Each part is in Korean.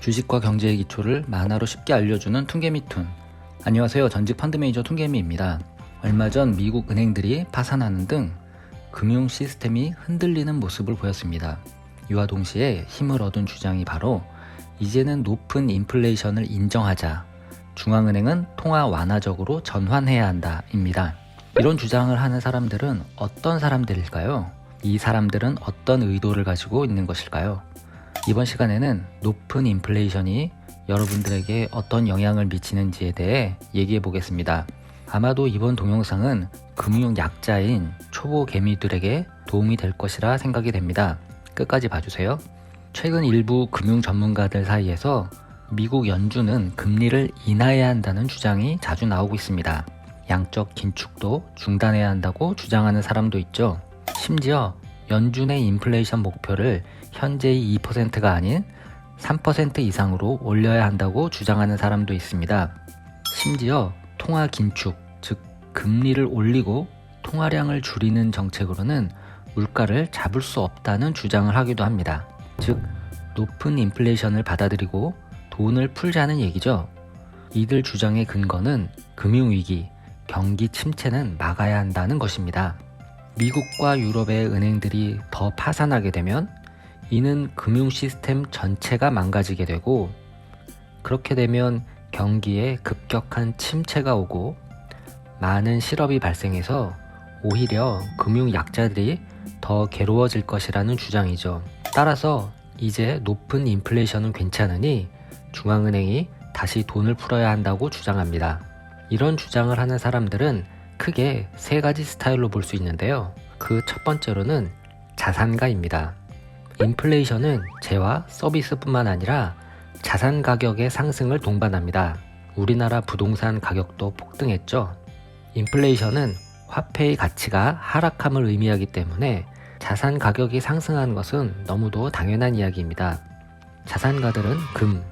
주식과 경제의 기초를 만화로 쉽게 알려주는 퉁개미툰. 안녕하세요. 전직 펀드 매니저 퉁개미입니다. 얼마 전 미국 은행들이 파산하는 등 금융 시스템이 흔들리는 모습을 보였습니다. 이와 동시에 힘을 얻은 주장이 바로 이제는 높은 인플레이션을 인정하자, 중앙은행은 통화 완화적으로 전환해야 한다 입니다. 이런 주장을 하는 사람들은 어떤 사람들일까요? 이 사람들은 어떤 의도를 가지고 있는 것일까요? 이번 시간에는 높은 인플레이션이 여러분들에게 어떤 영향을 미치는지에 대해 얘기해 보겠습니다. 아마도 이번 동영상은 금융 약자인 초보 개미들에게 도움이 될 것이라 생각이 됩니다. 끝까지 봐주세요. 최근 일부 금융 전문가들 사이에서 미국 연준은 금리를 인하해야 한다는 주장이 자주 나오고 있습니다. 양적 긴축도 중단해야 한다고 주장하는 사람도 있죠. 심지어 연준의 인플레이션 목표를 현재의 2%가 아닌 3% 이상으로 올려야 한다고 주장하는 사람도 있습니다. 심지어 통화 긴축, 즉 금리를 올리고 통화량을 줄이는 정책으로는 물가를 잡을 수 없다는 주장을 하기도 합니다. 즉 높은 인플레이션을 받아들이고 돈을 풀자는 얘기죠. 이들 주장의 근거는 금융위기, 경기 침체는 막아야 한다는 것입니다. 미국과 유럽의 은행들이 더 파산하게 되면 이는 금융 시스템 전체가 망가지게 되고, 그렇게 되면 경기에 급격한 침체가 오고 많은 실업이 발생해서 오히려 금융 약자들이 더 괴로워질 것이라는 주장이죠. 따라서 이제 높은 인플레이션은 괜찮으니 중앙은행이 다시 돈을 풀어야 한다고 주장합니다. 이런 주장을 하는 사람들은 크게 세 가지 스타일로 볼 수 있는데요. 그 첫 번째로는 자산가입니다. 인플레이션은 재화, 서비스뿐만 아니라 자산 가격의 상승을 동반합니다. 우리나라 부동산 가격도 폭등했죠. 인플레이션은 화폐의 가치가 하락함을 의미하기 때문에 자산 가격이 상승하는 것은 너무도 당연한 이야기입니다. 자산가들은 금,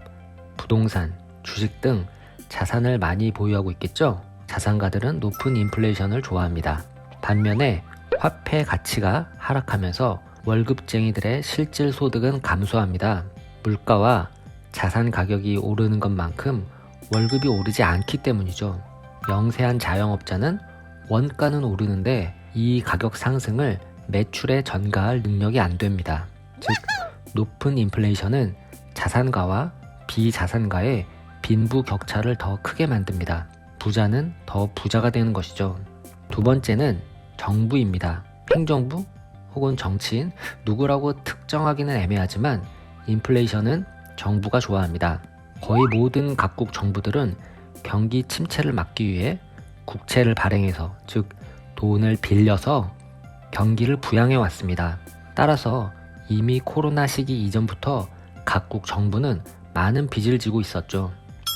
부동산, 주식 등 자산을 많이 보유하고 있겠죠. 자산가들은 높은 인플레이션을 좋아합니다. 반면에 화폐 가치가 하락하면서 월급쟁이들의 실질 소득은 감소합니다. 물가와 자산 가격이 오르는 것만큼 월급이 오르지 않기 때문이죠. 영세한 자영업자는 원가는 오르는데 이 가격 상승을 매출에 전가할 능력이 안 됩니다. 즉, 높은 인플레이션은 자산가와 비자산가의 빈부 격차를 더 크게 만듭니다. 부자는 더 부자가 되는 것이죠. 두 번째는 정부입니다. 행정부 혹은 정치인, 누구라고 특정하기는 애매하지만 인플레이션은 정부가 좋아합니다. 거의 모든 각국 정부들은 경기 침체를 막기 위해 국채를 발행해서, 즉 돈을 빌려서 경기를 부양해 왔습니다. 따라서 이미 코로나 시기 이전부터 각국 정부는 많은 빚을 지고 있었죠.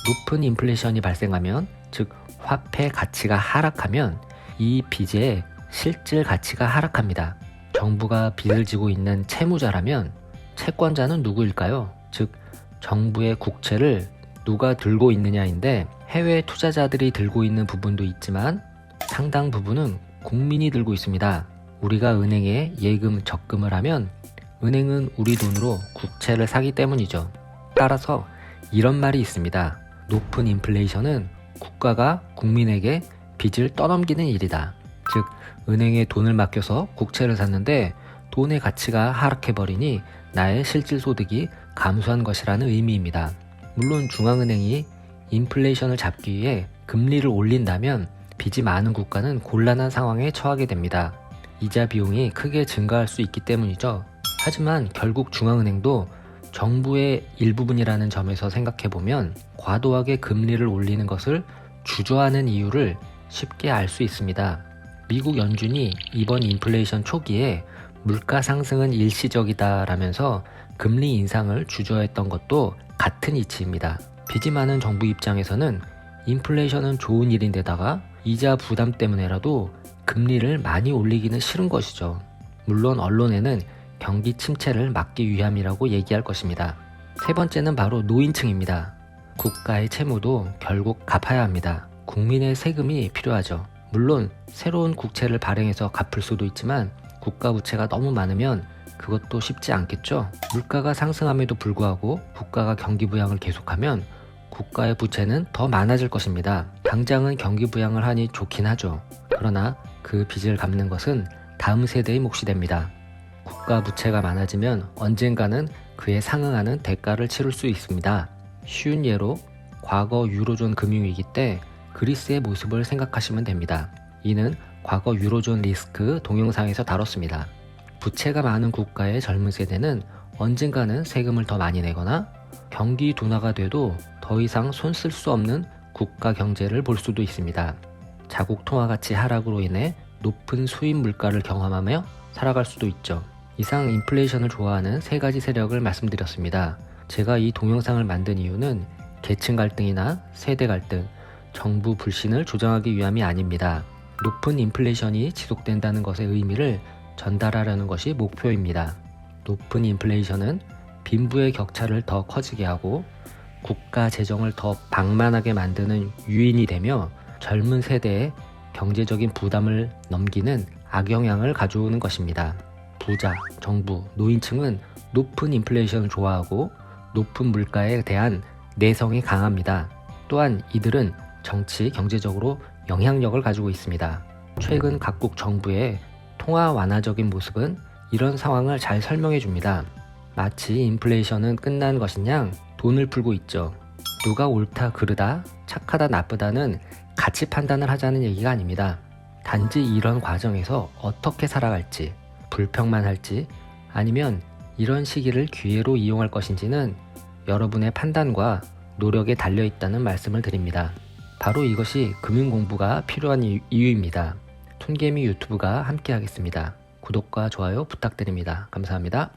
높은 인플레이션이 발생하면, 즉 화폐 가치가 하락하면 이 빚의 실질 가치가 하락합니다. 정부가 빚을 지고 있는 채무자라면 채권자는 누구일까요? 즉 정부의 국채를 누가 들고 있느냐인데, 해외 투자자들이 들고 있는 부분도 있지만 상당 부분은 국민이 들고 있습니다. 우리가 은행에 예금, 적금을 하면 은행은 우리 돈으로 국채를 사기 때문이죠. 따라서 이런 말이 있습니다. 높은 인플레이션은 국가가 국민에게 빚을 떠넘기는 일이다. 즉 은행에 돈을 맡겨서 국채를 샀는데 돈의 가치가 하락해버리니 나의 실질 소득이 감소한 것이라는 의미입니다. 물론 중앙은행이 인플레이션을 잡기 위해 금리를 올린다면 빚이 많은 국가는 곤란한 상황에 처하게 됩니다. 이자 비용이 크게 증가할 수 있기 때문이죠. 하지만 결국 중앙은행도 정부의 일부분이라는 점에서 생각해보면 과도하게 금리를 올리는 것을 주저하는 이유를 쉽게 알 수 있습니다. 미국 연준이 이번 인플레이션 초기에 물가 상승은 일시적이다 라면서 금리 인상을 주저했던 것도 같은 이치입니다. 빚이 많은 정부 입장에서는 인플레이션은 좋은 일인데다가 이자 부담 때문에라도 금리를 많이 올리기는 싫은 것이죠. 물론 언론에는 경기 침체를 막기 위함이라고 얘기할 것입니다. 세 번째는 바로 노인층입니다. 국가의 채무도 결국 갚아야 합니다. 국민의 세금이 필요하죠. 물론 새로운 국채를 발행해서 갚을 수도 있지만 국가 부채가 너무 많으면 그것도 쉽지 않겠죠? 물가가 상승함에도 불구하고 국가가 경기 부양을 계속하면 국가의 부채는 더 많아질 것입니다. 당장은 경기 부양을 하니 좋긴 하죠. 그러나 그 빚을 갚는 것은 다음 세대의 몫이 됩니다. 국가 부채가 많아지면 언젠가는 그에 상응하는 대가를 치를 수 있습니다. 쉬운 예로 과거 유로존 금융위기 때 그리스의 모습을 생각하시면 됩니다. 이는 과거 유로존 리스크 동영상에서 다뤘습니다. 부채가 많은 국가의 젊은 세대는 언젠가는 세금을 더 많이 내거나 경기 둔화가 돼도 더 이상 손 쓸 수 없는 국가 경제를 볼 수도 있습니다. 자국 통화 가치 하락으로 인해 높은 수입 물가를 경험하며 살아갈 수도 있죠. 이상 인플레이션을 좋아하는 세 가지 세력을 말씀드렸습니다. 제가 이 동영상을 만든 이유는 계층 갈등이나 세대 갈등, 정부 불신을 조장하기 위함이 아닙니다. 높은 인플레이션이 지속된다는 것의 의미를 전달하려는 것이 목표입니다. 높은 인플레이션은 빈부의 격차를 더 커지게 하고 국가 재정을 더 방만하게 만드는 유인이 되며 젊은 세대에 경제적인 부담을 넘기는 악영향을 가져오는 것입니다. 부자, 정부, 노인층은 높은 인플레이션을 좋아하고 높은 물가에 대한 내성이 강합니다. 또한 이들은 정치, 경제적으로 영향력을 가지고 있습니다. 최근 각국 정부의 통화 완화적인 모습은 이런 상황을 잘 설명해 줍니다. 마치 인플레이션은 끝난 것인 양 돈을 풀고 있죠. 누가 옳다 그르다, 착하다 나쁘다는 가치 판단을 하자는 얘기가 아닙니다. 단지 이런 과정에서 어떻게 살아갈지, 불평만 할지 아니면 이런 시기를 기회로 이용할 것인지는 여러분의 판단과 노력에 달려 있다는 말씀을 드립니다. 바로 이것이 금융공부가 필요한 이유입니다. 툰개미 유튜브가 함께 하겠습니다. 구독과 좋아요 부탁드립니다. 감사합니다.